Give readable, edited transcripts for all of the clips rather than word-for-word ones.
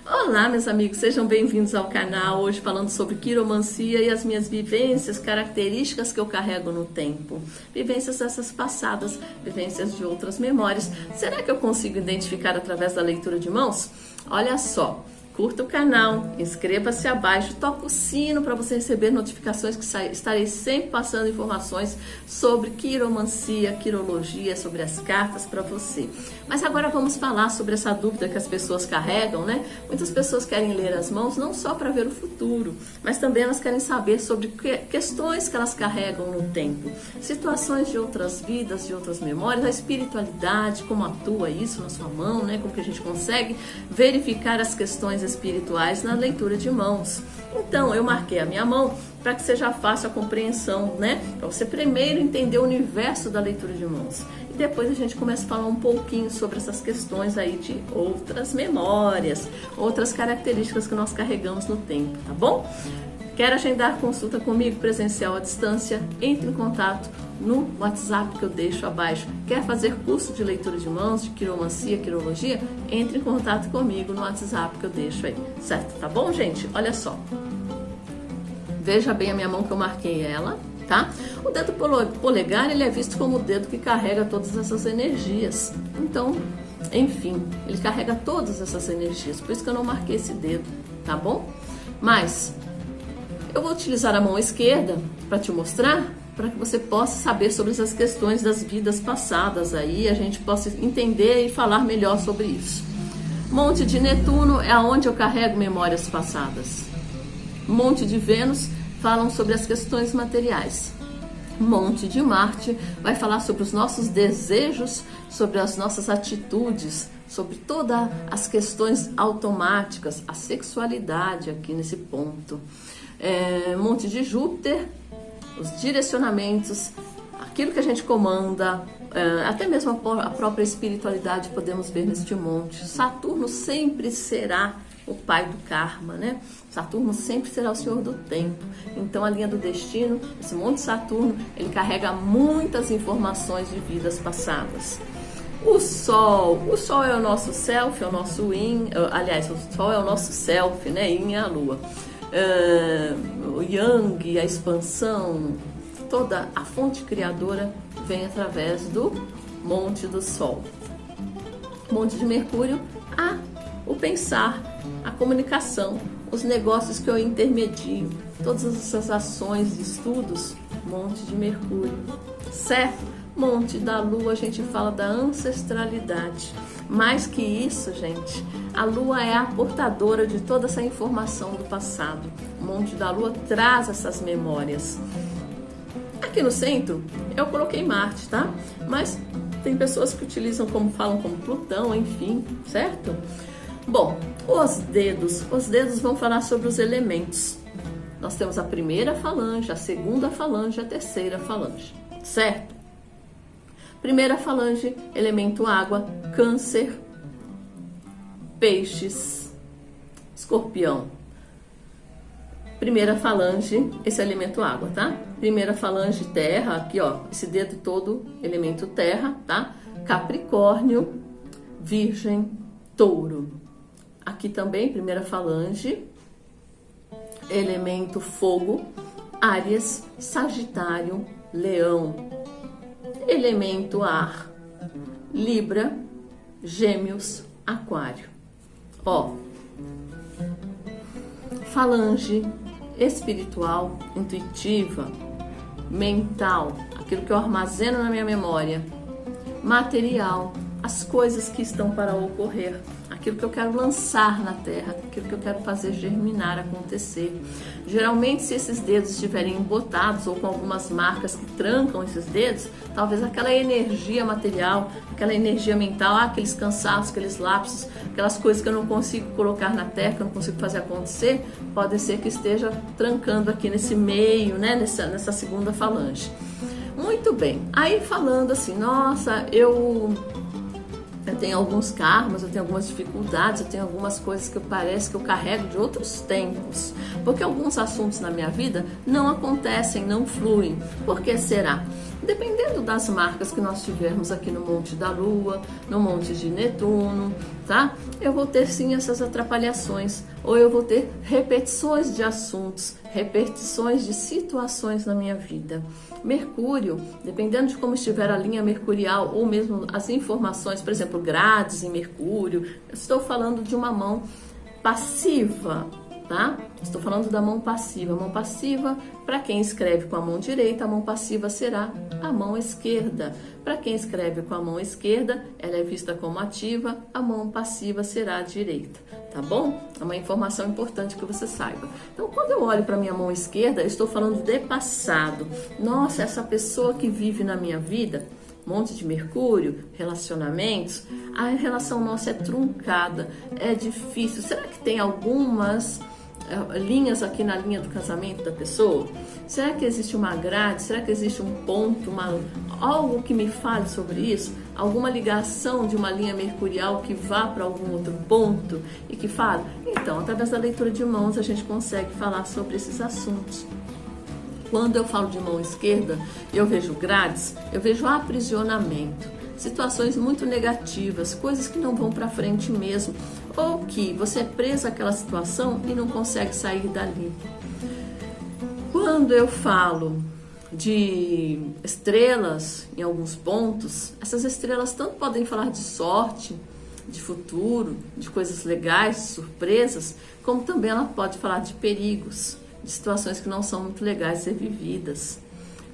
Olá, meus amigos, sejam bem-vindos ao canal. Hoje falando sobre quiromancia e as minhas vivências, características que eu carrego no tempo. Vivências essas passadas, vivências de outras memórias. Será que eu consigo identificar através da leitura de mãos? Olha só. Curta o canal, inscreva-se abaixo, toca o sino para você receber notificações que estarei sempre passando informações sobre quiromancia, quirologia, sobre as cartas para você. Mas agora vamos falar sobre essa dúvida que as pessoas carregam, né? Muitas pessoas querem ler as mãos não só para ver o futuro, mas também elas querem saber sobre questões que elas carregam no tempo, situações de outras vidas, de outras memórias, a espiritualidade, como atua isso na sua mão, né? Como que a gente consegue verificar as questões espirituais na leitura de mãos. Então, eu marquei a minha mão para que seja fácil a compreensão, né? Para você primeiro entender o universo da leitura de mãos. E depois a gente começa a falar um pouquinho sobre essas questões aí de outras memórias, outras características que nós carregamos no tempo, tá bom? Quer agendar consulta comigo presencial à distância? Entre em contato no WhatsApp que eu deixo abaixo. Quer fazer curso de leitura de mãos, de quiromancia, quirologia? Entre em contato comigo no WhatsApp que eu deixo aí, certo? Tá bom, gente? Olha só. Veja bem a minha mão que eu marquei ela, tá? O dedo polegar, ele é visto como o dedo que carrega todas essas energias. Então, enfim, ele carrega todas essas energias. Por isso que eu não marquei esse dedo, tá bom? Mas eu vou utilizar a mão esquerda para te mostrar, para que você possa saber sobre essas questões das vidas passadas aí, a gente possa entender e falar melhor sobre isso. Monte de Netuno é onde eu carrego memórias passadas. Monte de Vênus falam sobre as questões materiais. Monte de Marte vai falar sobre os nossos desejos, sobre as nossas atitudes, sobre todas as questões automáticas, a sexualidade aqui nesse ponto. Monte de Júpiter, os direcionamentos, aquilo que a gente comanda, até mesmo a própria espiritualidade podemos ver neste monte. Saturno sempre será o pai do karma, né? Saturno sempre será o senhor do tempo. Então a linha do destino, esse monte Saturno, ele carrega muitas informações de vidas passadas. O Sol é o nosso self, é o nosso yin, aliás, o Sol é o nosso self, né? Yin é a Lua. O Yang, a expansão, toda a fonte criadora vem através do Monte do Sol. Monte de Mercúrio, o pensar, a comunicação, os negócios que eu intermedio, todas essas ações de estudos, Monte de Mercúrio, certo? Monte da Lua, a gente fala da ancestralidade. Mais que isso, gente, a Lua é a portadora de toda essa informação do passado. O Monte da Lua traz essas memórias. Aqui no centro, eu coloquei Marte, tá? Mas tem pessoas que utilizam falam como Plutão, enfim, certo? Bom, os dedos vão falar sobre os elementos. Nós temos a primeira falange, a segunda falange, a terceira falange, certo? Primeira falange, elemento água, Câncer, Peixes, Escorpião. Primeira falange, esse é elemento água, tá? Primeira falange, terra, aqui ó, esse dedo todo, elemento terra, tá? Capricórnio, Virgem, Touro. Aqui também, primeira falange, elemento fogo, Áries, Sagitário, Leão. Elemento ar, Libra, Gêmeos, Aquário. Ó, falange espiritual, intuitiva, mental, aquilo que eu armazeno na minha memória, material, as coisas que estão para ocorrer, aquilo que eu quero lançar na terra, aquilo que eu quero fazer germinar, acontecer. Geralmente, se esses dedos estiverem embotados ou com algumas marcas que trancam esses dedos, talvez aquela energia material, aquela energia mental, aqueles cansaços, aqueles lapsos, aquelas coisas que eu não consigo colocar na terra, que eu não consigo fazer acontecer, pode ser que esteja trancando aqui nesse meio, né, nessa segunda falange. Muito bem. Aí falando assim, nossa, eu tenho alguns karmas, eu tenho algumas dificuldades, eu tenho algumas coisas que parece que eu carrego de outros tempos. Porque alguns assuntos na minha vida não acontecem, não fluem. Por que será? dependendo das marcas que nós tivermos aqui no Monte da Lua, no Monte de Netuno, tá? Eu vou ter sim essas atrapalhações, ou eu vou ter repetições de assuntos, repetições de situações na minha vida. Mercúrio, dependendo de como estiver a linha mercurial, ou mesmo as informações, por exemplo, grades em Mercúrio, eu estou falando de uma mão passiva, tá? Estou falando da mão passiva. Mão passiva, para quem escreve com a mão direita, a mão passiva será a mão esquerda. Para quem escreve com a mão esquerda, ela é vista como ativa, a mão passiva será a direita, tá bom? É uma informação importante que você saiba. Então, quando eu olho para minha mão esquerda, eu estou falando de passado. Nossa, essa pessoa que vive na minha vida, monte de Mercúrio, relacionamentos, a relação nossa é truncada, é difícil. Será que tem algumas linhas aqui na linha do casamento da pessoa? Será que existe uma grade? Será que existe um ponto, algo que me fale sobre isso? Alguma ligação de uma linha mercurial que vá para algum outro ponto e que fale? Então, através da leitura de mãos, a gente consegue falar sobre esses assuntos. Quando eu falo de mão esquerda, eu vejo grades, eu vejo aprisionamento, situações muito negativas, coisas que não vão para frente mesmo, ou que você é preso àquela situação e não consegue sair dali. Quando eu falo de estrelas em alguns pontos, essas estrelas tanto podem falar de sorte, de futuro, de coisas legais, de surpresas, como também ela pode falar de perigos, de situações que não são muito legais de ser vividas.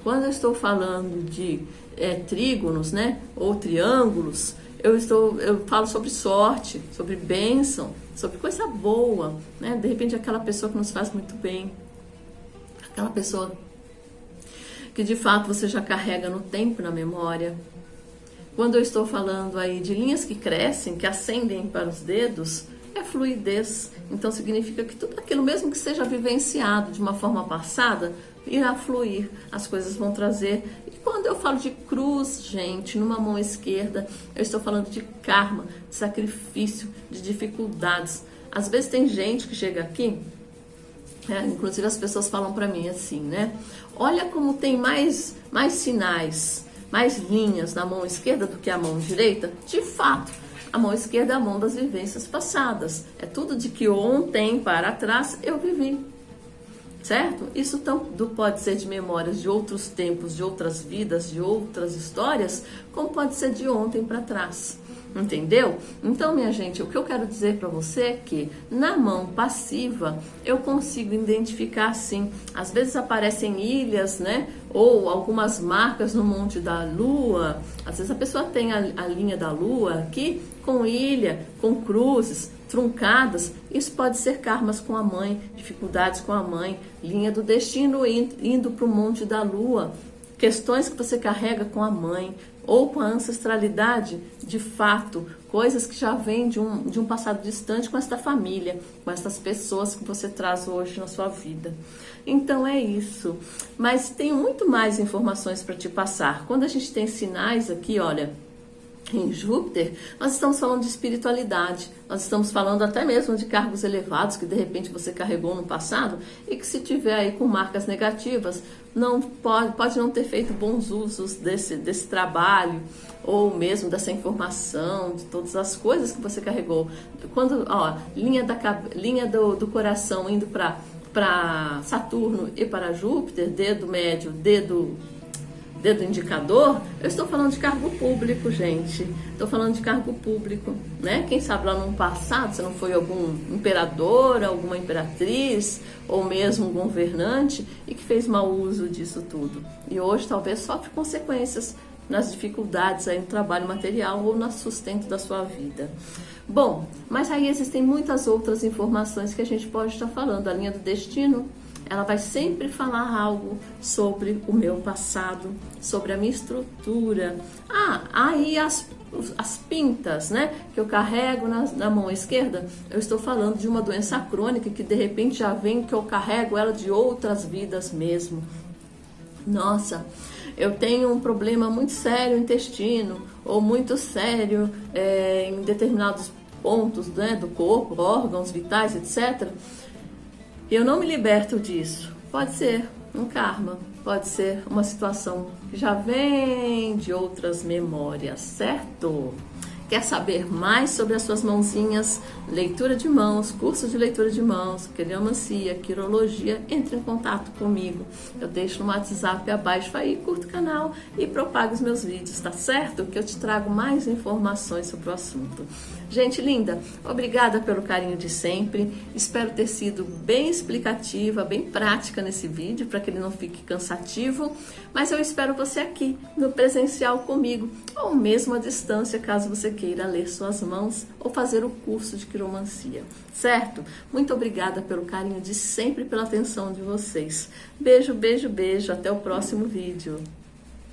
Quando eu estou falando de trígonos, né, ou triângulos, eu falo sobre sorte, sobre bênção, sobre coisa boa, né? De repente aquela pessoa que nos faz muito bem, aquela pessoa que de fato você já carrega no tempo, na memória. Quando eu estou falando aí de linhas que crescem, que ascendem para os dedos, é fluidez. Então significa que tudo aquilo, mesmo que seja vivenciado de uma forma passada, irá fluir, as coisas vão trazer. E quando eu falo de cruz, gente, numa mão esquerda, eu estou falando de karma, de sacrifício, de dificuldades. Às vezes tem gente que chega aqui, inclusive as pessoas falam para mim assim, né? Olha como tem mais sinais, mais linhas na mão esquerda do que a mão direita. De fato, a mão esquerda é a mão das vivências passadas. É tudo de que ontem para trás eu vivi. Certo? Isso tanto pode ser de memórias de outros tempos, de outras vidas, de outras histórias, como pode ser de ontem para trás. Entendeu? Então, minha gente, o que eu quero dizer para você é que na mão passiva eu consigo identificar sim. Às vezes aparecem ilhas, né? Ou algumas marcas no Monte da Lua. Às vezes a pessoa tem a linha da Lua aqui com ilha, com cruzes truncadas. Isso pode ser karmas com a mãe, dificuldades com a mãe, linha do destino indo para o Monte da Lua, questões que você carrega com a mãe ou com a ancestralidade, de fato, coisas que já vêm de um passado distante com esta família, com essas pessoas que você traz hoje na sua vida. Então é isso. Mas tem muito mais informações para te passar. Quando a gente tem sinais aqui, olha, em Júpiter, nós estamos falando de espiritualidade, nós estamos falando até mesmo de cargos elevados que de repente você carregou no passado e que se tiver aí com marcas negativas, não pode não ter feito bons usos desse trabalho ou mesmo dessa informação, de todas as coisas que você carregou. Quando, linha do coração indo para Saturno e para Júpiter, dedo médio, dedo indicador, eu estou falando de cargo público, gente. Estou falando de cargo público, né? Quem sabe lá no passado você não foi algum imperador, alguma imperatriz, ou mesmo um governante e que fez mau uso disso tudo. E hoje talvez sofre consequências nas dificuldades aí no trabalho material ou no sustento da sua vida. Bom, mas aí existem muitas outras informações que a gente pode estar falando. A linha do destino, ela vai sempre falar algo sobre o meu passado, sobre a minha estrutura. Aí as pintas, né, que eu carrego na mão esquerda, eu estou falando de uma doença crônica que de repente já vem que eu carrego ela de outras vidas mesmo. Nossa, eu tenho um problema muito sério no intestino, ou muito sério em determinados pontos, né, do corpo, órgãos vitais, etc. Eu não me liberto disso. Pode ser um karma, pode ser uma situação que já vem de outras memórias, certo? Quer saber mais sobre as suas mãozinhas? Leitura de mãos, curso de leitura de mãos, quiromancia, quirologia, entre em contato comigo. Eu deixo no WhatsApp abaixo aí, curta o canal e propague os meus vídeos, tá certo? Que eu te trago mais informações sobre o assunto. Gente linda, obrigada pelo carinho de sempre. Espero ter sido bem explicativa, bem prática nesse vídeo, para que ele não fique cansativo. Mas eu espero você aqui, no presencial comigo, ou mesmo à distância, caso você queira ler suas mãos ou fazer o curso de quiromancia, certo? Muito obrigada pelo carinho de sempre e pela atenção de vocês. Beijo, beijo, beijo. Até o próximo vídeo.